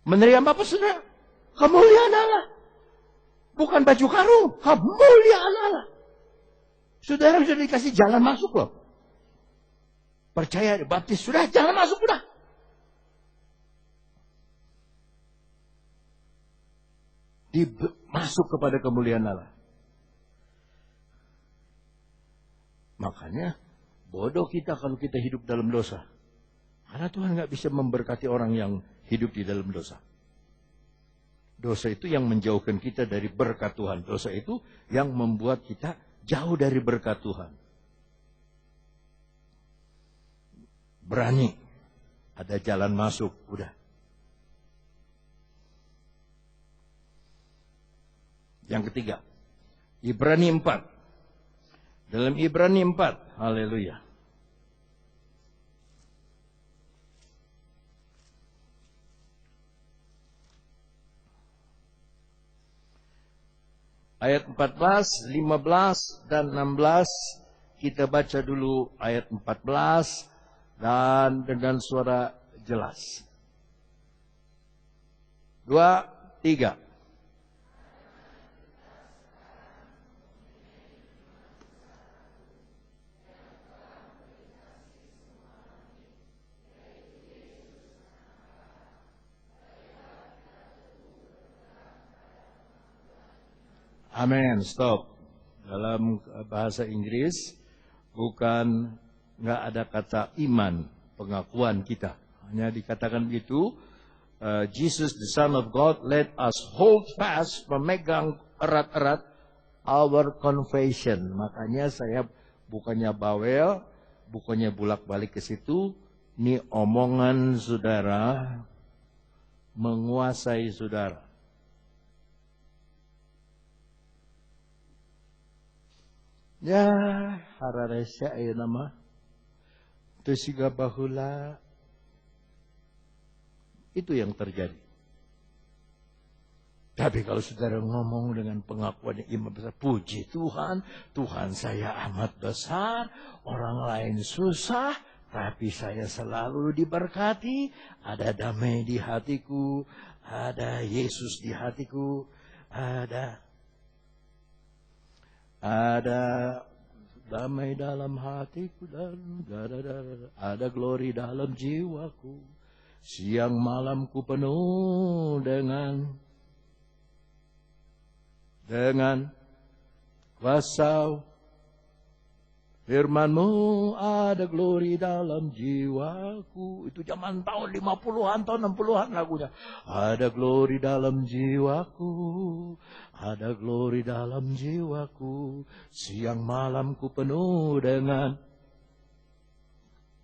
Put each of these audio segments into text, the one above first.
Menerima apa saudara? Kemuliaan Allah. Bukan baju karung, kemuliaan Allah. Saudara sudah dikasih jalan masuk loh. Percaya dibaptis, sudah jalan masuk sudah. Masuk kepada kemuliaan Allah. Makanya bodoh kita kalau kita hidup dalam dosa. Karena Tuhan nggak bisa memberkati orang yang hidup di dalam dosa. Dosa itu yang menjauhkan kita dari berkat Tuhan. Dosa itu yang membuat kita jauh dari berkat Tuhan. Berani. Ada jalan masuk. Udah. Yang ketiga. Ibrani 4. Dalam Ibrani 4. Haleluya. Ayat 14, 15, dan 16. Kita baca dulu ayat 14. Dan dengan suara jelas. 2, 3. Amin, stop. Dalam bahasa Inggris bukan nggak ada kata iman, pengakuan kita. Hanya dikatakan begitu. Jesus, the Son of God, let us hold fast, memegang erat-erat our confession. Makanya saya bukannya bawel, bukannya bulak-balik ke situ. Ini omongan saudara menguasai saudara. Ya, hararesya ya nama. Tesiga bahula. Itu yang terjadi. Tapi kalau saudara ngomong dengan pengakuan iman besar, puji Tuhan, Tuhan saya amat besar, orang lain susah, tapi saya selalu diberkati, ada damai di hatiku, ada Yesus di hatiku, ada damai dalam hatiku dan ada glory dalam jiwaku. Siang malamku penuh dengan kuasa firman-Mu, ada glory dalam jiwaku. Itu zaman tahun 50-an, tahun 60-an lagunya. Ada glory dalam jiwaku, ada glory dalam jiwaku. Siang malamku penuh dengan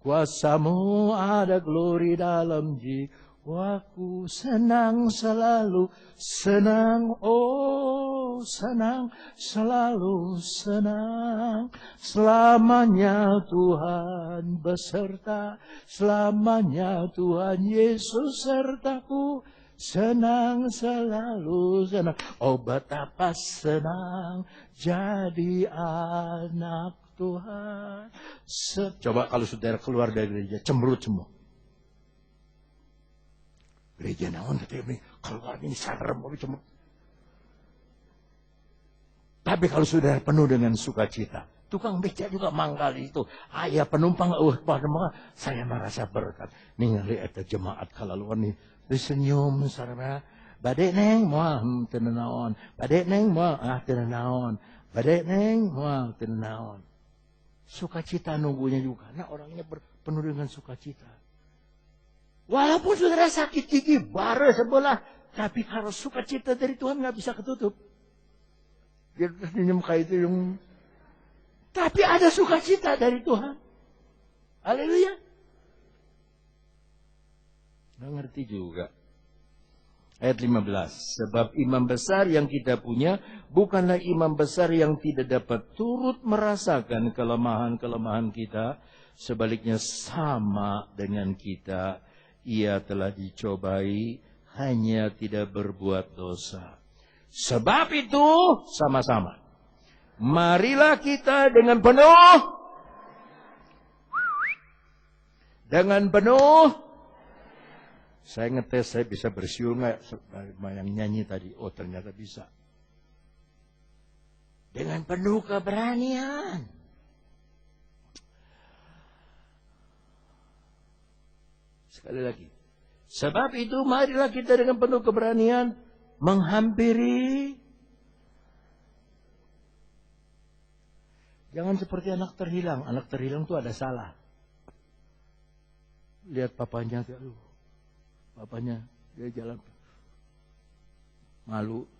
kuasa-Mu, ada glory dalam jiwaku. Senang selalu, senang, oh senang, selalu senang. Selamanya Tuhan beserta, selamanya Tuhan Yesus sertaku. Senang selalu senang, oh betapa senang jadi anak Tuhan. Coba kalau saudara keluar dari gereja, cemberut semua. Gereja naon tadi ini keluar ini serem, cemberut. Tapi kalau saudara penuh dengan sukacita, tukang beca juga manggal itu. Ayah penumpang, saya merasa berkat. Ningali eta jemaat kalaluan nih. Disenyum sarana, badek neng moal teu naon, badek neng moal teu naon, badek neng moal teu naon. Sukacita nunggunya juga, karena orangnya penuh dengan sukacita. Walaupun saudara sakit gigi bara sebelah, tapi kalau sukacita dari Tuhan nggak bisa ketutup. Dia terus senyum kayak itu yang, tapi ada sukacita dari Tuhan. Haleluya. Nggak ngerti juga. Ayat 15. Sebab imam besar yang kita punya bukanlah imam besar yang tidak dapat turut merasakan kelemahan-kelemahan kita. Sebaliknya sama dengan kita. Ia telah dicobai, hanya tidak berbuat dosa. Sebab itu sama-sama. Marilah kita dengan penuh Saya ngetes, saya bisa bersiul nggak yang nyanyi tadi. Oh, ternyata bisa. Dengan penuh keberanian. Sekali lagi. Sebab itu marilah kita dengan penuh keberanian menghampiri. Jangan seperti anak terhilang. Anak terhilang itu ada salah. Lihat papanya, papanya dia jalan malu.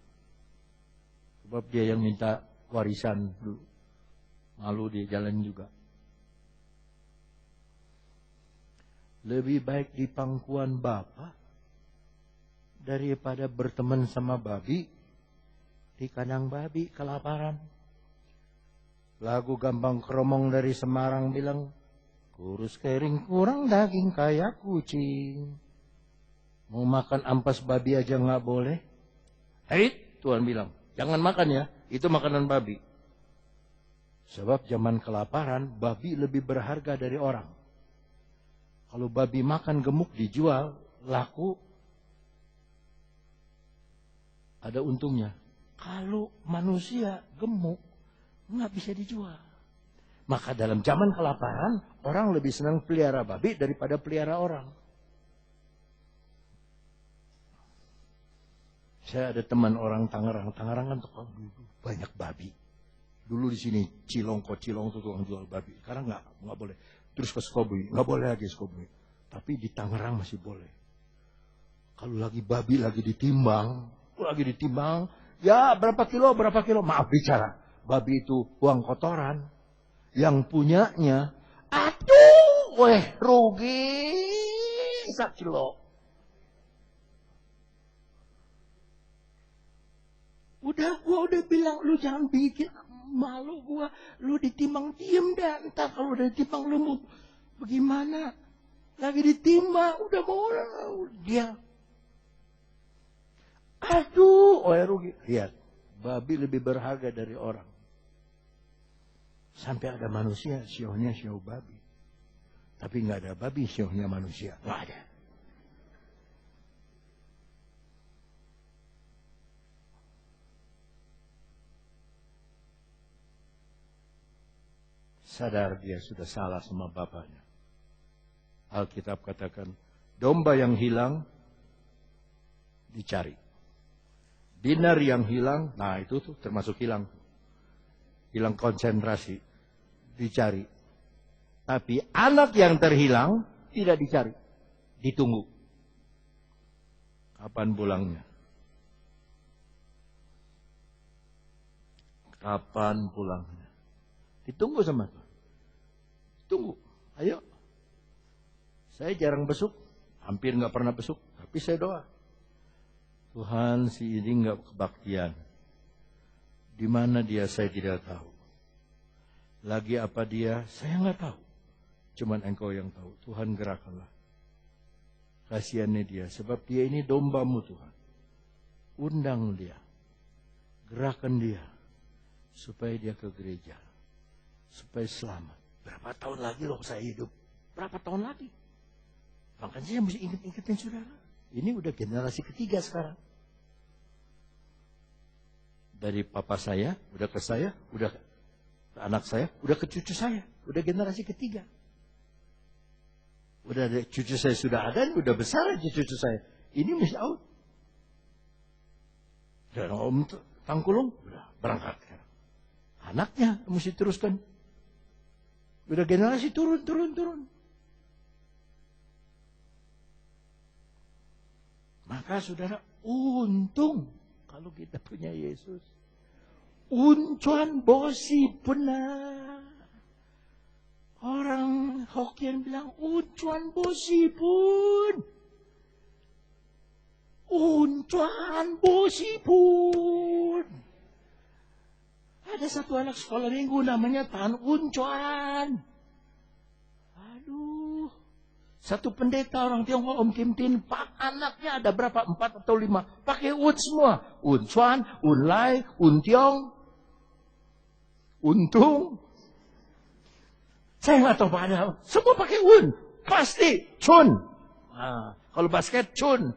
Sebab dia yang minta warisan dulu. Malu dia jalan juga. Lebih baik di pangkuan bapak daripada berteman sama babi di kandang babi kelaparan. Lagu Gampang Kromong dari Semarang bilang, kurus kering kurang daging kayak kucing. Mau makan ampas babi aja nggak boleh. Hei, Tuhan bilang, jangan makan ya, itu makanan babi. Sebab zaman kelaparan, babi lebih berharga dari orang. Kalau babi makan gemuk dijual, laku, ada untungnya. Kalau manusia gemuk, nggak bisa dijual. Maka dalam zaman kelaparan, orang lebih senang pelihara babi daripada pelihara orang. Saya ada teman orang Tangerang. Tangerang kan banyak babi. Dulu di sini Cilong itu tukang jual babi. Sekarang nggak boleh. Terus ke Sukabumi, nggak boleh lagi Sukabumi. Tapi di Tangerang masih boleh. Kalau lagi babi lagi ditimbang, ya berapa kilo, maaf bicara. Babi itu uang kotoran. Yang punyanya, aduh, rugi 1 kilo. Gua udah bilang, lu jangan bikin malu gua. Lu ditimbang, diem dah. Entah kalau udah ditimbang, lu mau bagaimana? Lagi ditimbang, udah mau dia. Aduh, rugi. Lihat, babi lebih berharga dari orang. Sampai ada manusia, siohnya sioh babi. Tapi nggak ada babi, siohnya manusia. Nggak ada. Sadar dia sudah salah sama bapaknya. Alkitab katakan, domba yang hilang dicari. Dinar yang hilang, nah itu tuh termasuk hilang. Hilang konsentrasi, dicari. Tapi anak yang terhilang tidak dicari, ditunggu. Kapan pulangnya? Kapan pulangnya? Ditunggu sama Tuhan. Tunggu, ayo. Saya jarang besuk, hampir nggak pernah besuk, tapi saya doa. Tuhan, si ini nggak kebaktian. Di mana dia saya tidak tahu. Lagi apa dia saya nggak tahu. Cuman Engkau yang tahu. Tuhan gerakanlah. Kasihannya dia, sebab dia ini dombamu Tuhan. Undang dia, gerakan dia, supaya dia ke gereja, supaya selamat. Berapa tahun lagi loh saya hidup? Berapa tahun lagi? Makanya saya mesti ingat-ingatin saudara. Ini udah generasi ketiga sekarang. Dari papa saya, udah ke saya, udah ke anak saya, udah ke cucu saya. Udah generasi ketiga. Udah ada, cucu saya sudah ada, udah besar aja cucu saya. Ini mesti out. Dan Om Tangkulung udah berangkat. Anaknya mesti teruskan. Udah generasi turun. Maka saudara, untung kalau kita punya Yesus. Uncuan bosi benar. Orang Hokkien bilang, uncuan bosi pun. Uncuan bosi pun. Ada satu anak sekolah minggu namanya Tan Uncuan. Aduh. Satu pendeta orang Tionghoa, Om Kim Tin, pak anaknya ada berapa? 4 atau 5. Pakai Un semua. Uncuan, Unlai, Untiong, Untung. Saya nggak tahu pada. Semua pakai Un. Pasti. Chun. Nah, Kalau basket, Chun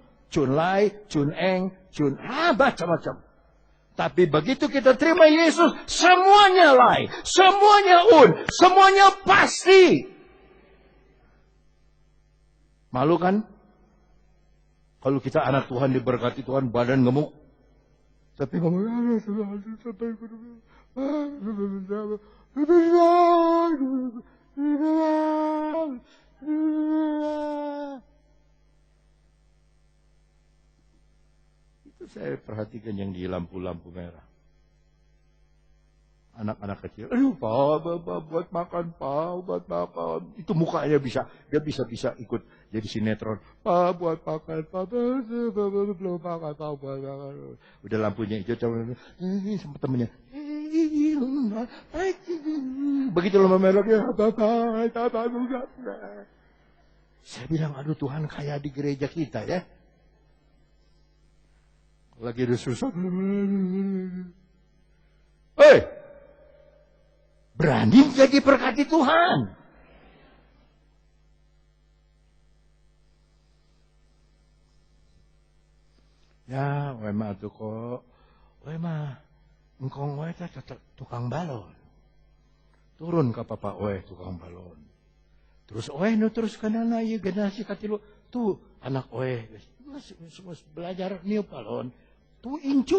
Lai, Chun Eng, macam-macam. Tapi begitu kita terima Yesus, semuanya Lai, semuanya semuanya pasti. Malu kan? Kalau kita anak Tuhan, diberkati Tuhan, badan gemuk. Tapi ngomong, itu saya perhatikan yang di lampu-lampu merah. Anak-anak kecil, aduh Pak, buat makan Pak, buat makan. Itu mukanya dia bisa ikut jadi sinetron. Pak, buat makan Pak, belum makan Pak, buat makan. Udah lampunya hijau, sama temennya. Begitu lama merah dia, saya bilang, aduh Tuhan kayak di gereja kita ya. Lagi ada susah. Berani jadi berkati Tuhan. Ya, wema tuh kok. Wema, engkong we tukang balon. Turun ke papa we tukang balon. Terus we nu terus kanana ieu generasi katilu. Tuh anak we belajar niup balon. Tuh incu.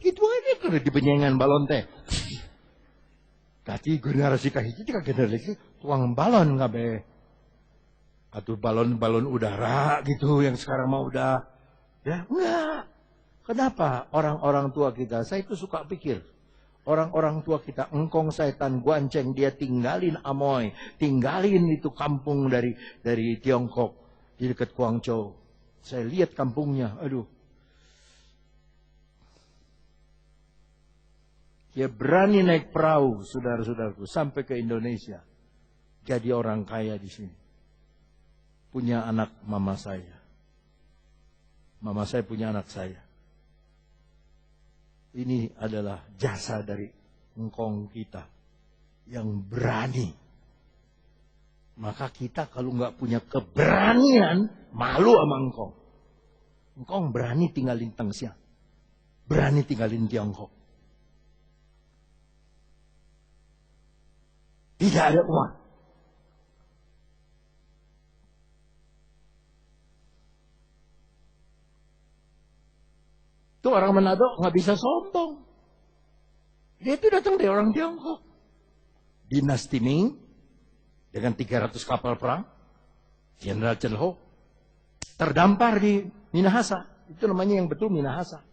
Kitu aja keur dibenyengan balon teh. Tapi generasi kahiji ka generasi tuang balon kabeh. Atuh balon udara gitu yang sekarang mah udah ya enggak. Kenapa orang-orang tua kita? Saya itu suka pikir. Orang-orang tua kita, engkong setan guanceng, dia tinggalin Amoy, tinggalin itu kampung dari Tiongkok di dekat Guangzhou. Saya lihat kampungnya, aduh. Dia berani naik perahu, saudara-saudaraku, sampai ke Indonesia. Jadi orang kaya di sini. Punya anak mama saya. Mama saya punya anak saya. Ini adalah jasa dari engkong kita yang berani. Maka kita kalau nggak punya keberanian, malu sama engkong. Engkong berani tinggalin Tengsia. Berani tinggalin Tiongkok. Tidak ada uang. Itu orang Manado nggak bisa sombong. Dia itu datang dari orang Tiongkok. Dinasti Ming dengan 300 kapal perang, Jenderal Chen Ho terdampar di Minahasa. Itu namanya yang betul Minahasa.